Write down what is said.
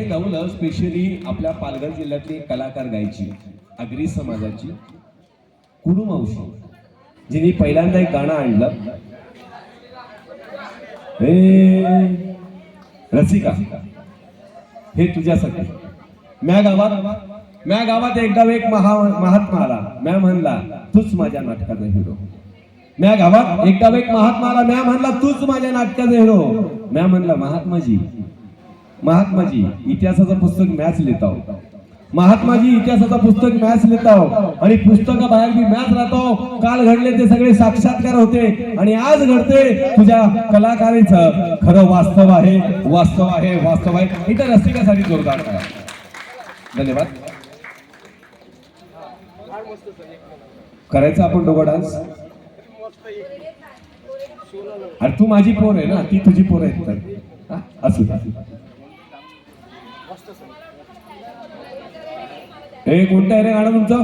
हे लावलं स्पेशली आपल्या पालघर जिल्ह्यातली एक कलाकार गायची आगरी समाजाची कुडू मावशी, जिने पहिल्यांदा एक गाणं आणलं, हे रसिका हे तुझ्यासाठी. म्या गावात एकदा एक महात्मा आला, म्या म्हणला तूच माझ्या नाटकाचा हिरो. म्या गावात एकदा एक महात्मा आला, म्या म्हणला तूच माझ्या नाटकाचा हिरो. म्या म्हणला महात्माजी इतिहासाचं पुस्तक मॅच लिहिताव, महात्माजी इतिहासाचं पुस्तक मॅच लिहिताव आणि पुस्तकाबाहेर मी मॅच राहतो. काल घडले ते सगळे साक्षात्कार होते आणि आज घडते तुझ्या कलाकारीचं खरं वास्तव आहे. इथं रसिकासाठी जोरदार करा. धन्यवाद. करायचा आपण दोघं डान्स. अरे तू माझी पोर आहे ना, ती तुझी पोर आहे तर असू दे. हे कोणतं आहे रे गाणं तुमचं?